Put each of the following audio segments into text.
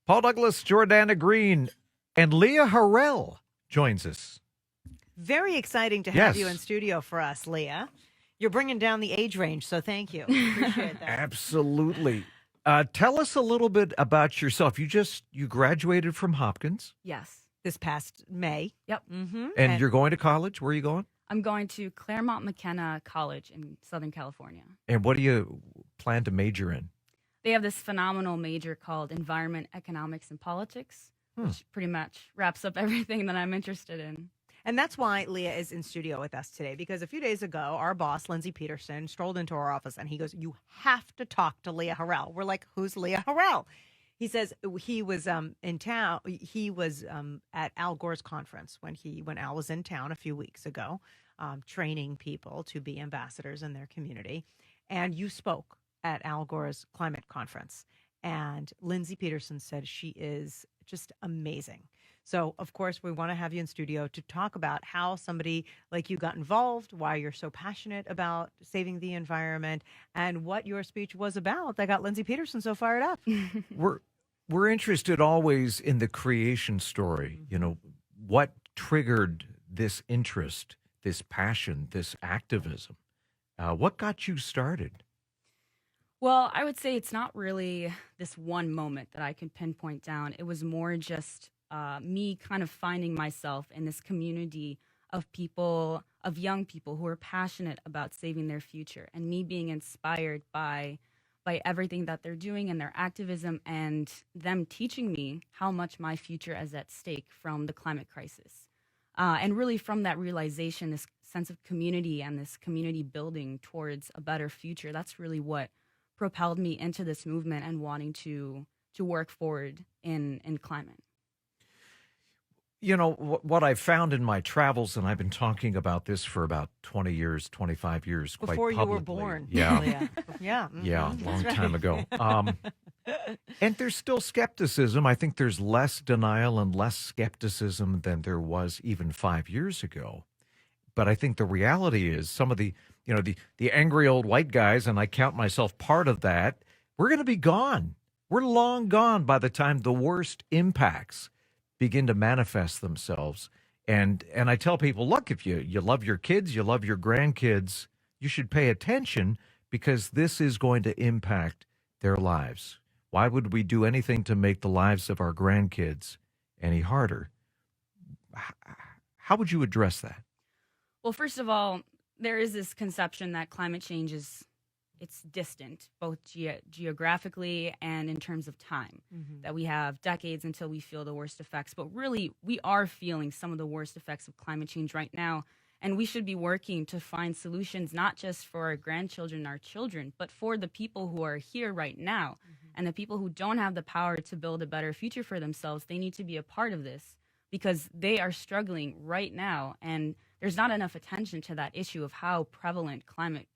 Paul Douglas, Jordana Green, and Lia Harel joins us. Very exciting to have you in Yes, studio for us, Leah. You're bringing down the age range, so thank you. Appreciate that. absolutely. Tell us a little bit about yourself. You graduated from Hopkins, Yes. This past May. Yep. Mm-hmm. and you're going to college. Where are you going? I'm going to Claremont McKenna College in Southern California. And what do you plan to major in? They have this phenomenal major called Environment, Economics, and Politics, which pretty much wraps up everything that I'm interested in. And that's why Leah is in studio with us today, because a few days ago, our boss, Lindsay Peterson, strolled into our office and he goes, "You have to talk to Lia Harel." We're like, "Who's Lia Harel?" He says he was in town. He was at Al Gore's conference when Al was in town a few weeks ago, training people to be ambassadors in their community. And you spoke at Al Gore's climate conference. And Lindsay Peterson said she is just amazing. So, of course, we want to have you in studio to talk about how somebody like you got involved, why you're so passionate about saving the environment, and what your speech was about that got Lindsay Peterson so fired up. We're interested always in the creation story. You know, what triggered this interest, this passion, this activism? What got you started? Well, I would say it's not really this one moment that I can pinpoint down. It was more just me kind of finding myself in this community of people, of young people who are passionate about saving their future, and me being inspired by everything that they're doing and their activism, and them teaching me how much my future is at stake from the climate crisis. And really from that realization, this sense of community and this community building towards a better future, that's really what propelled me into this movement and wanting to work forward in climate. You know, what I've found in my travels, and I've been talking about this for about 20 years, 25 years, quite Before you were publicly. born. Yeah. Leah. Yeah. Yeah, mhm, a long that's time right. ago. And there's still skepticism. I think there's less denial and less skepticism than there was even 5 years ago. But I think the reality is some of the angry old white guys, and I count myself part of that, we're going to be gone. We're long gone by the time the worst impacts begin to manifest themselves. And I tell people, look, if you love your kids, you love your grandkids, you should pay attention because this is going to impact their lives. Why would we do anything to make the lives of our grandkids any harder? How would you address that? Well, first of all, there is this conception that climate change it's distant, both geographically and in terms of time, that we have decades until we feel the worst effects. But really, we are feeling some of the worst effects of climate change right now. And we should be working to find solutions, not just for our grandchildren, our children, but for the people who are here right now. And the people who don't have the power to build a better future for themselves, they need to be a part of this because they are struggling right now. And there's not enough attention to that issue of how prevalent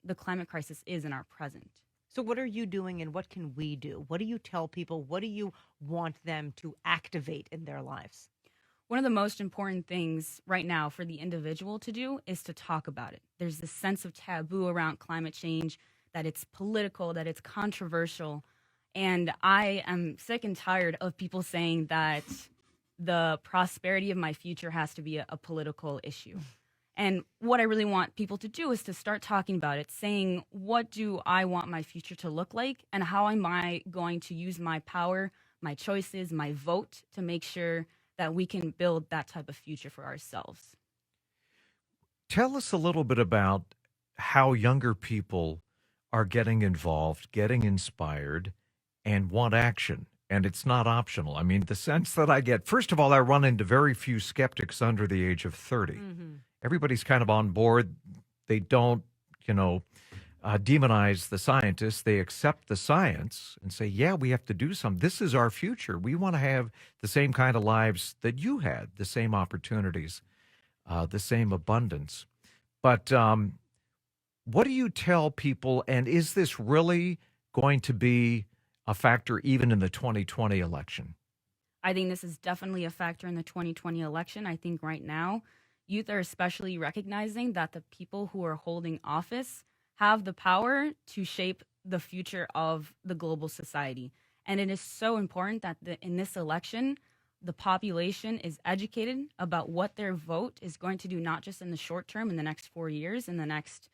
the climate crisis is in our present. So, what are you doing and what can we do? What do you tell people? What do you want them to activate in their lives? One of the most important things right now for the individual to do is to talk about it. There's this sense of taboo around climate change, that it's political, that it's controversial. And I am sick and tired of people saying that the prosperity of my future has to be a political issue. And what I really want people to do is to start talking about it, saying, what do I want my future to look like? And how am I going to use my power, my choices, my vote to make sure that we can build that type of future for ourselves? Tell us a little bit about how younger people are getting involved, getting inspired, and want action. And it's not optional. I mean, the sense that I get, first of all, I run into very few skeptics under the age of 30. Everybody's kind of on board. They don't, demonize the scientists. They accept the science and say, yeah, we have to do something. This is our future. We want to have the same kind of lives that you had, the same opportunities, the same abundance. But what do you tell people? And is this really going to be a factor even in the 2020 election? I think this is definitely a factor in the 2020 election. I think right now, youth are especially recognizing that the people who are holding office have the power to shape the future of the global society. And it is so important that in this election, the population is educated about what their vote is going to do, not just in the short term, in the next 4 years, in the next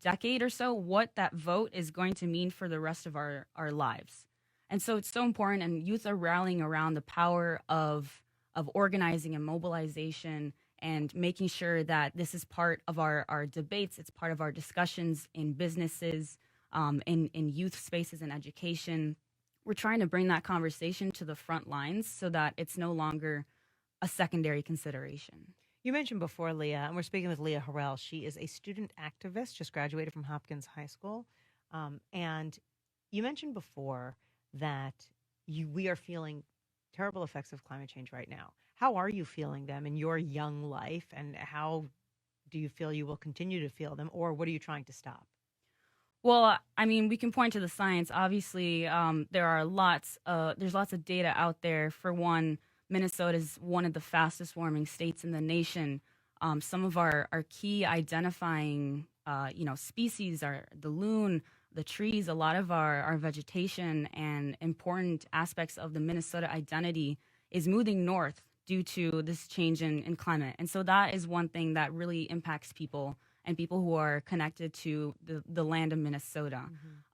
decade or so, what that vote is going to mean for the rest of our lives. And so it's so important, and youth are rallying around the power of organizing and mobilization and making sure that this is part of our debates. It's part of our discussions in businesses, in youth spaces and education. We're trying to bring that conversation to the front lines so that it's no longer a secondary consideration. You mentioned before, Leah, and we're speaking with Lia Harel. She is a student activist, just graduated from Hopkins High School. And you mentioned before that we are feeling terrible effects of climate change right now. How are you feeling them in your young life, and how do you feel you will continue to feel them, or what are you trying to stop? Well, I mean, we can point to the science. Obviously, there's lots of data out there. For one, Minnesota is one of the fastest warming states in the nation. Some of our key identifying, species are the loon, the trees. A lot of our vegetation and important aspects of the Minnesota identity is moving north due to this change in climate. And so that is one thing that really impacts people and people who are connected to the land of Minnesota.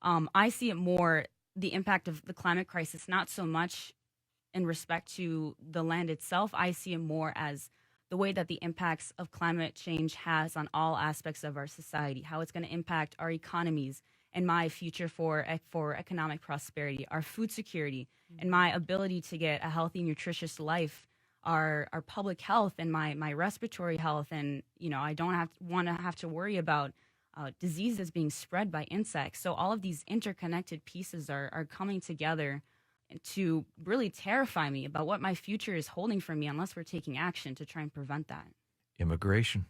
Mm-hmm. I see it more, the impact of the climate crisis, not so much in respect to the land itself. I see it more as the way that the impacts of climate change has on all aspects of our society, how it's going to impact our economies and my future for economic prosperity, our food security, mm-hmm. and my ability to get a healthy, nutritious life, our public health and my respiratory health. And, I don't want to have to worry about diseases being spread by insects. So all of these interconnected pieces are coming together to really terrify me about what my future is holding for me unless we're taking action to try and prevent that. Immigration.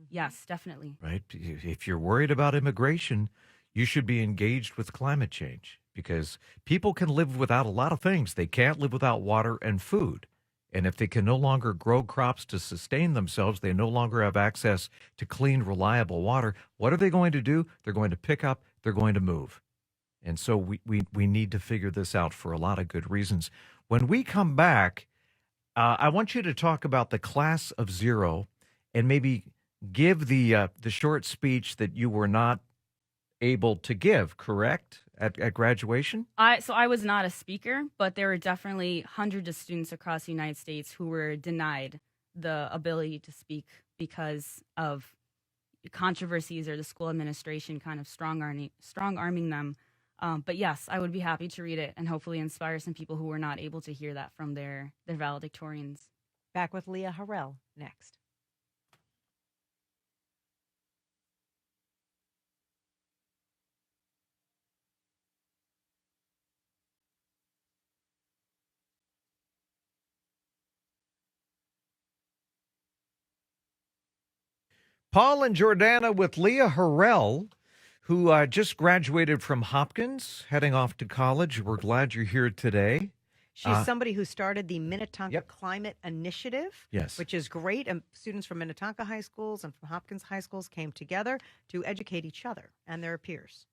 Yes, definitely. Right. If you're worried about immigration, you should be engaged with climate change, because people can live without a lot of things. They can't live without water and food. And if they can no longer grow crops to sustain themselves, they no longer have access to clean, reliable water. What are they going to do? They're going to pick up, they're going to move. And so we need to figure this out for a lot of good reasons. When we come back, I want you to talk about the class of zero and maybe give the short speech that you were not able to give, correct, at graduation? I was not a speaker, but there were definitely hundreds of students across the United States who were denied the ability to speak because of controversies or the school administration kind of strong arming them. But yes, I would be happy to read it and hopefully inspire some people who were not able to hear that from their valedictorians. Back with Lia Harel next. Paul and Jordana with Lia Harel, who just graduated from Hopkins, heading off to college. We're glad you're here today. She's somebody who started the Minnetonka Yep. Climate Initiative, Yes. which is great. And students from Minnetonka high schools and from Hopkins high schools came together to educate each other and their peers.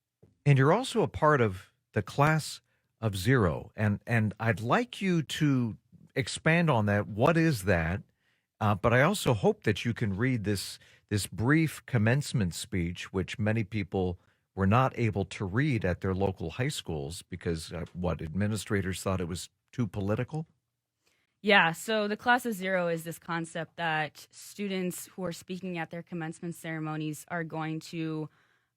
And you're also a part of the class of zero. And I'd like you to expand on that. What is that? But I also hope that you can read this brief commencement speech, which many people were not able to read at their local high schools because administrators thought it was too political? Yeah, so the class of zero is this concept that students who are speaking at their commencement ceremonies are going to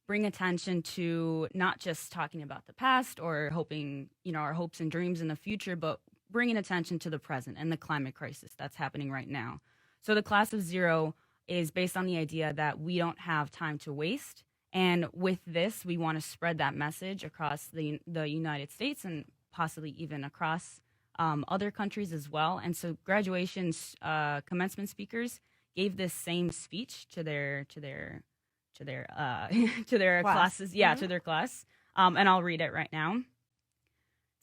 bring attention to not just talking about the past or hoping, our hopes and dreams in the future, but bringing attention to the present and the climate crisis that's happening right now. So the class of zero is based on the idea that we don't have time to waste. And with this, we want to spread that message across the United States and possibly even across other countries as well. And so graduation commencement speakers gave this same speech to their classes. Yeah, Mm-hmm. to their class. And I'll read it right now.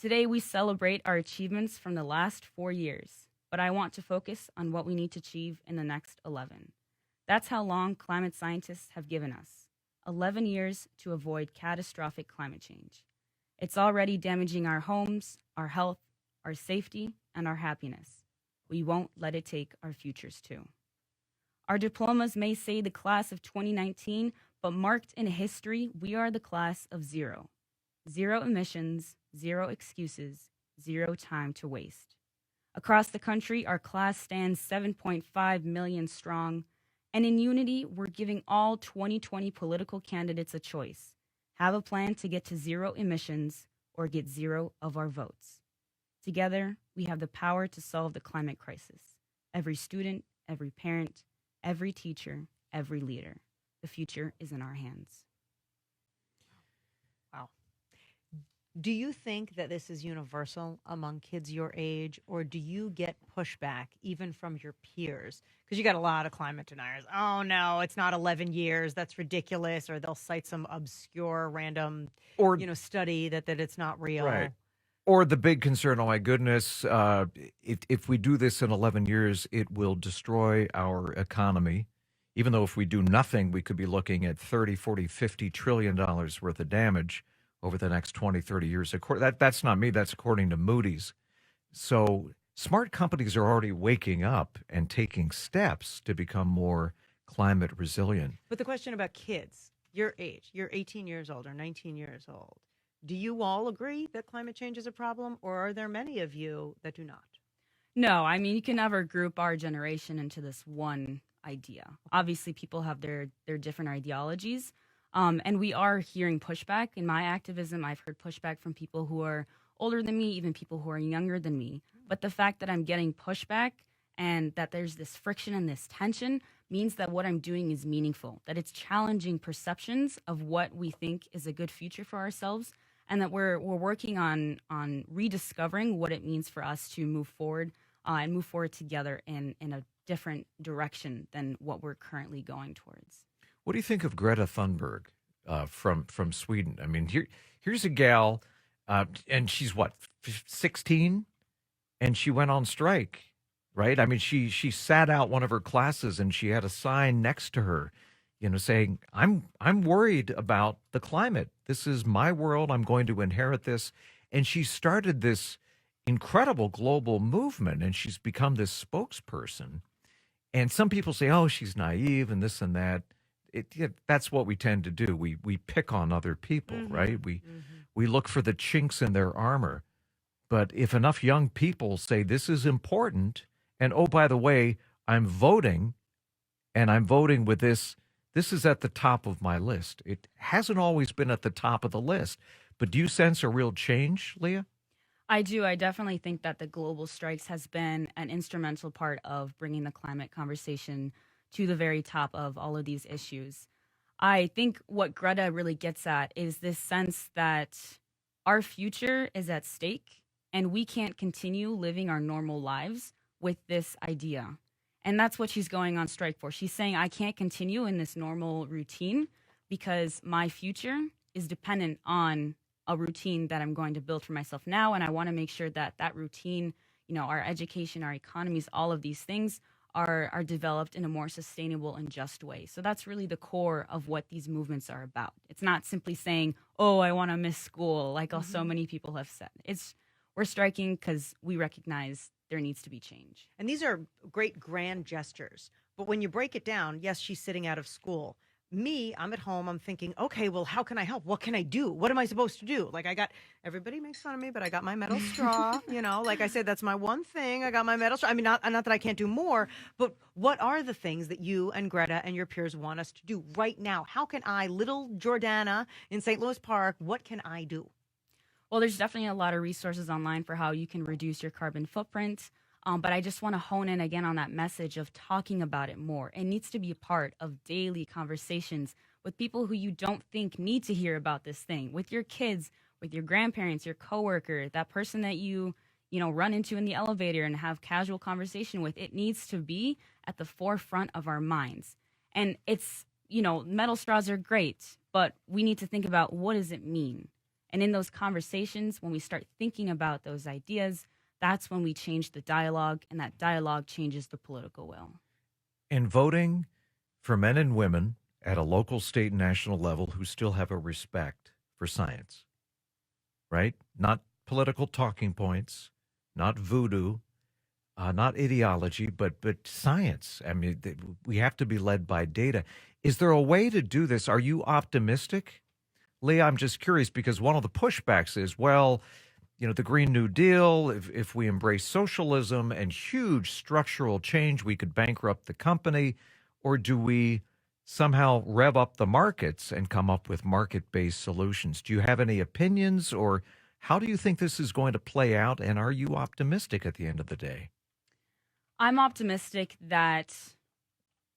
Today, we celebrate our achievements from the last 4 years, but I want to focus on what we need to achieve in the next 11. That's how long climate scientists have given us 11 years to avoid catastrophic climate change. It's already damaging our homes, our health, our safety, and our happiness. We won't let it take our futures too. Our diplomas may say the class of 2019, but marked in history, we are the class of zero. Zero emissions, zero excuses, zero time to waste. Across the country, our class stands 7.5 million strong, and in unity, we're giving all 2020 political candidates a choice. Have a plan to get to zero emissions or get zero of our votes. Together, we have the power to solve the climate crisis. Every student, every parent, every teacher, every leader. The future is in our hands. Wow. Do you think that this is universal among kids your age, or do you get pushback even from your peers? Because you got a lot of climate deniers. Oh no, it's not 11 years. That's ridiculous. Or they'll cite some obscure, random, Or study that it's not real. right. Or the big concern, oh my goodness, if we do this in 11 years, it will destroy our economy. Even though if we do nothing, we could be looking at 30, 40, 50 trillion dollars worth of damage over the next 20, 30 years. That's not me, that's according to Moody's. So smart companies are already waking up and taking steps to become more climate resilient. But the question about kids, your age, you're 18 years old or 19 years old. Do you all agree that climate change is a problem, or are there many of you that do not? No, I mean, you can never group our generation into this one idea. Obviously, people have their different ideologies. And we are hearing pushback. In my activism, I've heard pushback from people who are older than me, even people who are younger than me. But the fact that I'm getting pushback and that there's this friction and this tension means that what I'm doing is meaningful, that it's challenging perceptions of what we think is a good future for ourselves, and that we're working on rediscovering what it means for us to move forward and move forward together in a different direction than what we're currently going towards. What do you think of Greta Thunberg from Sweden? I mean, here's a gal, and she's what, 16, and she went on strike, right? I mean, she sat out one of her classes, and she had a sign next to her, saying, "I'm worried about the climate. This is my world. I'm going to inherit this." And she started this incredible global movement, and she's become this spokesperson. And some people say, "Oh, she's naive," and this and that. That's what we tend to do. We pick on other people, right? We look for the chinks in their armor. But if enough young people say this is important, and oh, by the way, I'm voting, and I'm voting with this is at the top of my list. It hasn't always been at the top of the list. But do you sense a real change, Leah? I do. I definitely think that the global strikes has been an instrumental part of bringing the climate conversation to the very top of all of these issues. I think what Greta really gets at is this sense that our future is at stake and we can't continue living our normal lives with this idea. And that's what she's going on strike for. She's saying, I can't continue in this normal routine because my future is dependent on a routine that I'm going to build for myself now. And I want to make sure that that routine, our education, our economies, all of these things are developed in a more sustainable and just way. So that's really the core of what these movements are about. It's not simply saying, oh, I want to miss school, like so many people have said. We're striking because we recognize there needs to be change. And these are great grand gestures. But when you break it down, yes, she's sitting out of school. Me, I'm at home, I'm thinking, okay, well, how can I help? What can I do? What am I supposed to do? Like everybody makes fun of me, but I got my metal straw, like I said, that's my one thing. I got my metal straw. I mean, not that I can't do more, but what are the things that you and Greta and your peers want us to do right now? How can I, little Jordana in St. Louis Park, what can I do? Well, there's definitely a lot of resources online for how you can reduce your carbon footprint. But I just want to hone in again on that message of talking about it more. It needs to be a part of daily conversations with people who you don't think need to hear about this thing, with your kids, with your grandparents, your coworker, that person that you run into in the elevator and have casual conversation with. It needs to be at the forefront of our minds. And it's, metal straws are great, but we need to think about what does it mean? And in those conversations, when we start thinking about those ideas, that's when we change the dialogue, and that dialogue changes the political will. In voting for men and women at a local, state, and national level who still have a respect for science, right? Not political talking points, not voodoo, not ideology, but science. I mean, we have to be led by data. Is there a way to do this? Are you optimistic, Leah? I'm just curious because one of the pushbacks is, well, the Green New Deal, if we embrace socialism and huge structural change, we could bankrupt the company. Or do we somehow rev up the markets and come up with market based solutions? Do you have any opinions, or how do you think this is going to play out? And are you optimistic at the end of the day? I'm optimistic that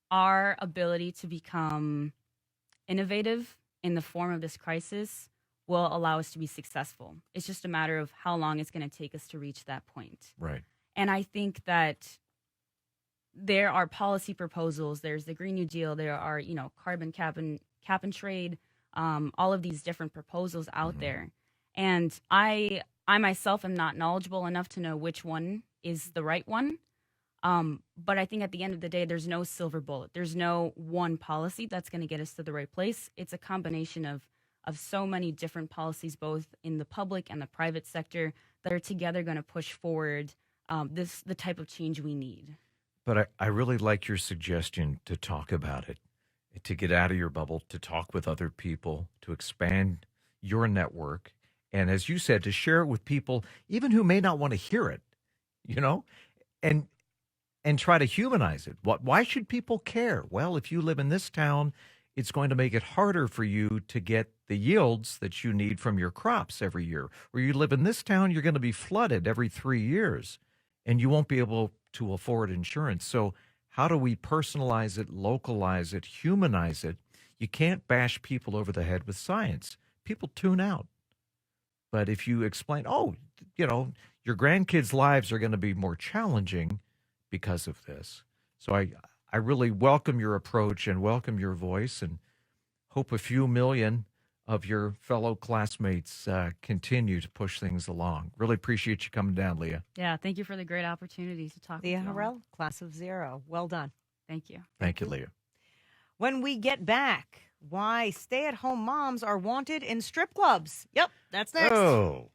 our ability to become innovative in the form of this crisis will allow us to be successful. It's just a matter of how long it's going to take us to reach that point. Right. And I think that there are policy proposals. There's the Green New Deal. There are, carbon cap and trade. All of these different proposals out there. And I myself am not knowledgeable enough to know which one is the right one. But I think at the end of the day, there's no silver bullet. There's no one policy that's going to get us to the right place. It's a combination of so many different policies, both in the public and the private sector, that are together going to push forward the type of change we need. But I really like your suggestion to talk about it, to get out of your bubble, to talk with other people, to expand your network. And as you said, to share it with people, even who may not want to hear it, and try to humanize it. Why should people care? Well, if you live in this town, it's going to make it harder for you to get the yields that you need from your crops every year. Or you live in this town, you're going to be flooded every 3 years, and you won't be able to afford insurance. So how do we personalize it, localize it, humanize it? You can't bash people over the head with science. People tune out. But if you explain, your grandkids' lives are going to be more challenging because of this. So I really welcome your approach and welcome your voice, and hope a few million of your fellow classmates continue to push things along. Really appreciate you coming down, Leah. Yeah, thank you for the great opportunity to talk Lia with you all. Harel, class of 0. Well done. Thank you. Thank you, Leah. When we get back, why stay-at-home moms are wanted in strip clubs. Yep, that's next. Oh.